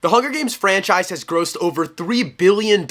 The Hunger Games franchise has grossed over $3 billion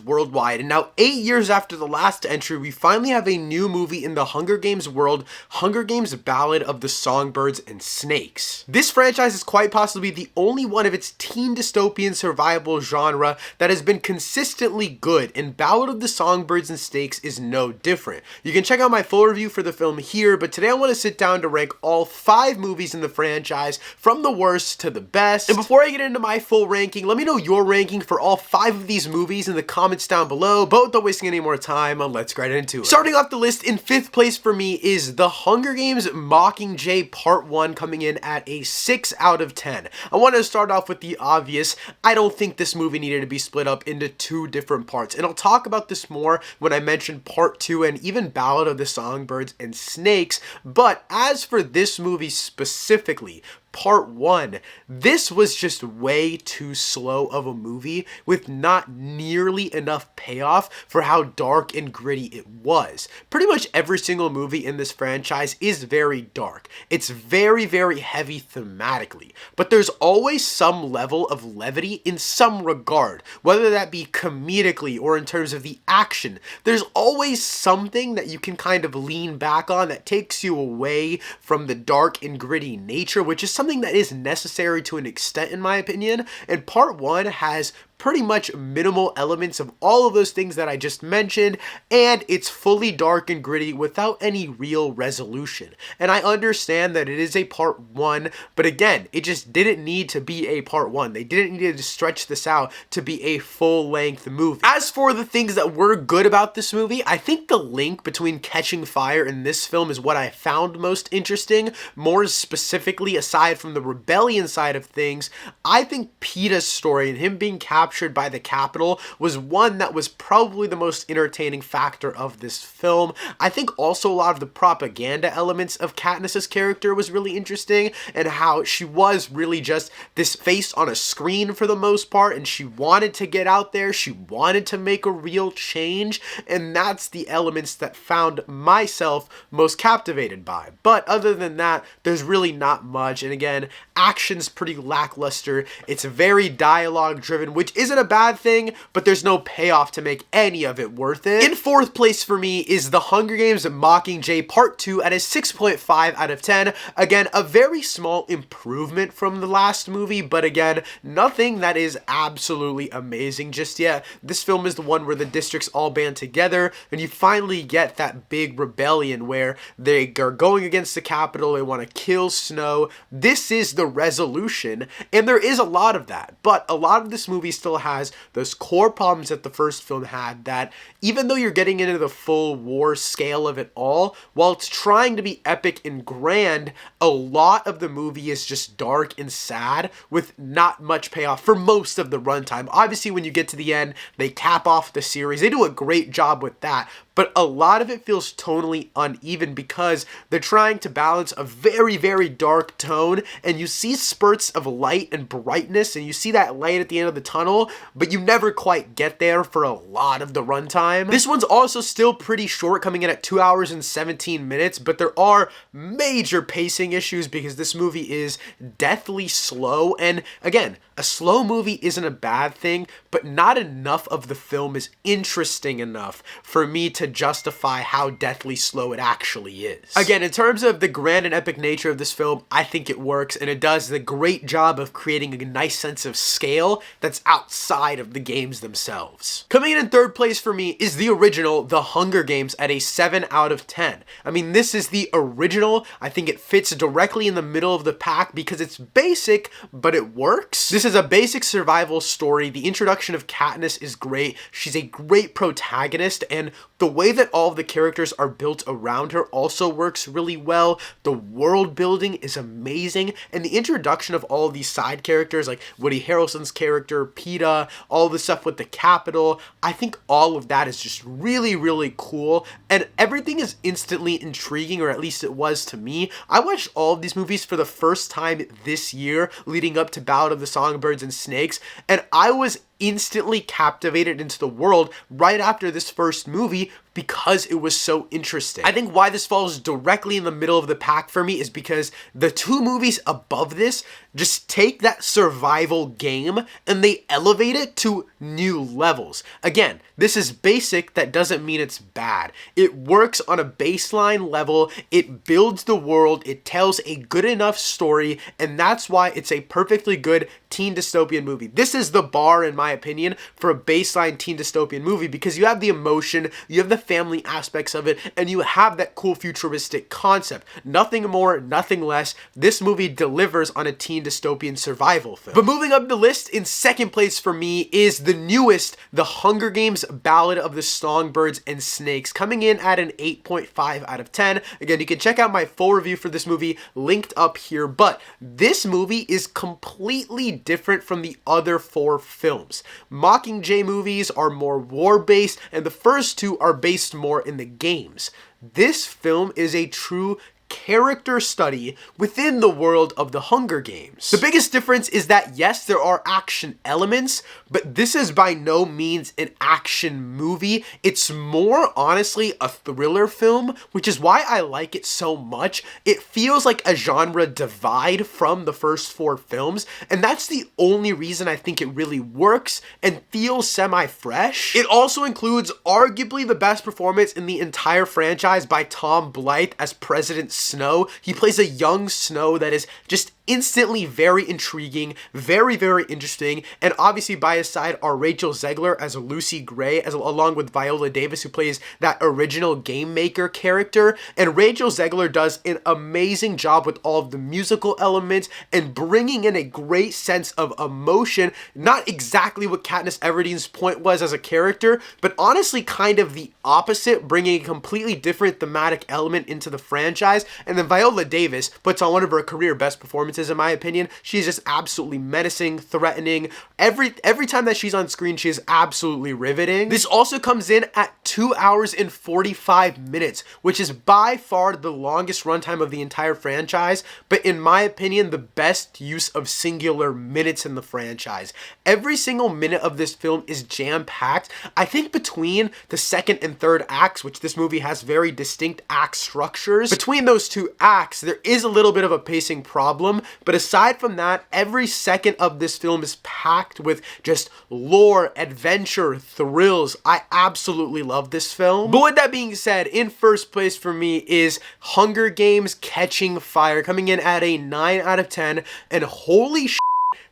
worldwide, and now 8 years after the last entry, we finally have a new movie in the Hunger Games world, Hunger Games Ballad of the Songbirds and Snakes. This franchise is quite possibly the only one of its teen dystopian survival genre that has been consistently good, and Ballad of the Songbirds and Snakes is no different. You can check out my full review for the film here, but today I want to sit down to rank all 5 movies in the franchise from the worst to the best. And before I get into my full ranking, let me know your ranking for all 5 of these movies in the comments down below, but without wasting any more time, let's get into it. Starting off the list, in 5th place for me is The Hunger Games Mockingjay Part 1, coming in at a 6 out of 10. I want to start off with the obvious. I don't think this movie needed to be split up into 2 different parts, and I'll talk about this more when I mention Part 2 and even Ballad of the Songbirds and Snakes, but as for this movie specifically, Part 1, this was just way too slow of a movie with not nearly enough payoff for how dark and gritty it was. Pretty much every single movie in this franchise is very dark. It's very, very heavy thematically, but there's always some level of levity in some regard, whether that be comedically or in terms of the action. There's always something that you can kind of lean back on that takes you away from the dark and gritty nature, which is something that is necessary to an extent in my opinion, and Part 1 has pretty much minimal elements of all of those things that I just mentioned, and it's fully dark and gritty without any real resolution. And I understand that it is a Part 1, but again, it just didn't need to be a Part 1. They didn't need to stretch this out to be a full-length movie. As for the things that were good about this movie, I think the link between Catching Fire and this film is what I found most interesting. More specifically, aside from the rebellion side of things, I think Peeta's story and him being captured by the Capitol was one that was probably the most entertaining factor of this film. I think also a lot of the propaganda elements of Katniss's character was really interesting, and how she was really just this face on a screen for the most part, and she wanted to get out there, she wanted to make a real change, and that's the elements that found myself most captivated by. But other than that, there's really not much, and again, action's pretty lackluster. It's very dialogue driven, which isn't a bad thing, but there's no payoff to make any of it worth it. In 4th place for me is The Hunger Games Mockingjay Part 2 at a 6.5 out of 10. Again, a very small improvement from the last movie, but again, nothing that is absolutely amazing just yet. This film is the one where the districts all band together, and you finally get that big rebellion where they are going against the Capitol, they want to kill Snow. This is the resolution, and there is a lot of that, but a lot of this movie still has those core problems that the first film had, that even though you're getting into the full war scale of it all, while it's trying to be epic and grand, a lot of the movie is just dark and sad with not much payoff for most of the runtime. Obviously, when you get to the end, they cap off the series. They do a great job with that, but a lot of it feels tonally uneven because they're trying to balance a very, very dark tone, and you see spurts of light and brightness, and you see that light at the end of the tunnel, but you never quite get there for a lot of the runtime. This one's also still pretty short, coming in at 2 hours and 17 minutes, but there are major pacing issues because this movie is deathly slow, and again, a slow movie isn't a bad thing, but not enough of the film is interesting enough for me to justify how deathly slow it actually is. Again, in terms of the grand and epic nature of this film, I think it works, and it does the great job of creating a nice sense of scale that's outside of the games themselves. Coming in 3rd place for me is the original The Hunger Games at a 7 out of 10. I mean, this is the original. I think it fits directly in the middle of the pack because it's basic, but it works. This is a basic survival story. The introduction of Katniss is great. She's a great protagonist, and the way that all of the characters are built around her also works really well. The world building is amazing, and the introduction of all of these side characters like Woody Harrelson's character, Peeta, all the stuff with the Capitol, I think all of that is just really, really cool, and everything is instantly intriguing, or at least it was to me. I watched all of these movies for the first time this year leading up to Ballad of the Songbirds and Snakes, and I was instantly captivated into the world right after this first movie because it was so interesting. I think why this falls directly in the middle of the pack for me is because the two movies above this just take that survival game and they elevate it to new levels. Again, this is basic, that doesn't mean it's bad. It works on a baseline level, it builds the world, it tells a good enough story, and that's why it's a perfectly good teen dystopian movie. This is the bar, in my opinion, for a baseline teen dystopian movie because you have the emotion, you have the family aspects of it, and you have that cool futuristic concept. Nothing more, nothing less. This movie delivers on a teen dystopian survival film. But moving up the list, in second place for me is the newest, The Hunger Games: Ballad of the Songbirds and Snakes, coming in at an 8.5 out of 10. Again, you can check out my full review for this movie linked up here, but this movie is completely different from the other four films. Mockingjay movies are more war-based, and the first two are based more in the games. This film is a true character study within the world of the Hunger Games. The biggest difference is that yes, there are action elements, but this is by no means an action movie. It's more honestly a thriller film, which is why I like it so much. It feels like a genre divide from the first four films, and that's the only reason I think it really works and feels semi-fresh. It also includes arguably the best performance in the entire franchise by Tom Blythe as President Snow. He plays a young Snow that is just instantly very intriguing, very, very interesting, and obviously by his side are Rachel Zegler as Lucy Gray, along with Viola Davis, who plays that original Game Maker character, and Rachel Zegler does an amazing job with all of the musical elements and bringing in a great sense of emotion, not exactly what Katniss Everdeen's point was as a character, but honestly kind of the opposite, bringing a completely different thematic element into the franchise. And then Viola Davis puts on one of her career best performances, in my opinion. She's just absolutely menacing, threatening. Every time that she's on screen, she is absolutely riveting. This also comes in at 2 hours and 45 minutes, which is by far the longest runtime of the entire franchise, but in my opinion, the best use of singular minutes in the franchise. Every single minute of this film is jam-packed. I think between the second and third acts, which this movie has very distinct act structures, between those two acts, there is a little bit of a pacing problem, but aside from that, every second of this film is packed with just lore, adventure, thrills. I absolutely love this film. But with that being said, in first place for me is Hunger Games: Catching Fire, coming in at a 9 out of 10, and holy shit,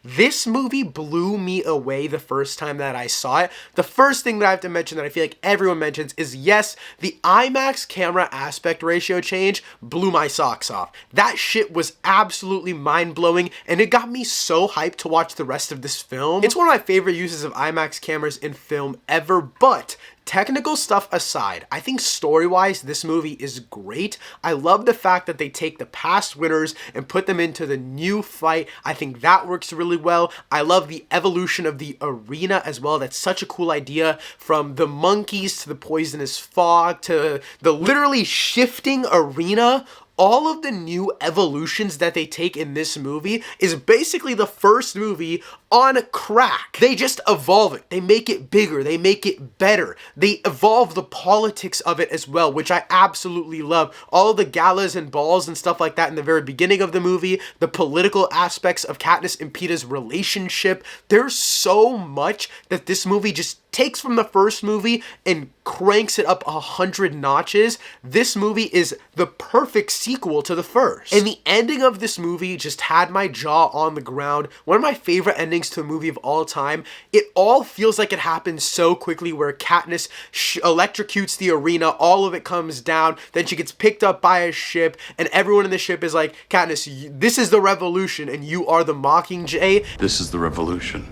this movie blew me away the first time that I saw it. The first thing that I have to mention that I feel like everyone mentions is, yes, the IMAX camera aspect ratio change blew my socks off. That shit was absolutely mind-blowing, and it got me so hyped to watch the rest of this film. It's one of my favorite uses of IMAX cameras in film ever, but technical stuff aside, I think story-wise, this movie is great. I love the fact that they take the past winners and put them into the new fight. I think that works really well. I love the evolution of the arena as well. That's such a cool idea, from the monkeys to the poisonous fog to the literally shifting arena. All of the new evolutions that they take in this movie is basically the first movie on crack. They just evolve it. They make it bigger. They make it better. They evolve the politics of it as well, which I absolutely love. All of the galas and balls and stuff like that in the very beginning of the movie, the political aspects of Katniss and Peeta's relationship. There's so much that this movie just takes from the first movie and cranks it up 100 notches. This movie is the perfect sequel to the first. And the ending of this movie just had my jaw on the ground. One of my favorite endings to a movie of all time. It all feels like it happens so quickly, where Katniss electrocutes the arena, all of it comes down, then she gets picked up by a ship, and everyone in the ship is like, Katniss, this is the revolution, and you are the Mockingjay. This is the revolution,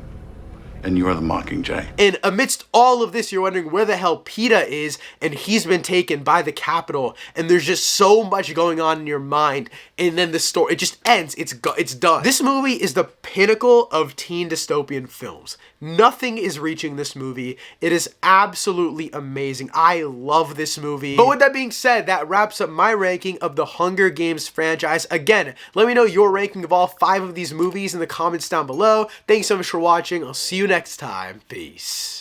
and you are the Mockingjay. And amidst all of this, you're wondering where the hell Peeta is, and he's been taken by the Capitol, and there's just so much going on in your mind, and then the story, it just ends, it's done. This movie is the pinnacle of teen dystopian films. Nothing is reaching this movie. It is absolutely amazing. I love this movie. But with that being said, that wraps up my ranking of the Hunger Games franchise. Again, let me know your ranking of all 5 of these movies in the comments down below. Thanks so much for watching. I'll see you next time. Peace.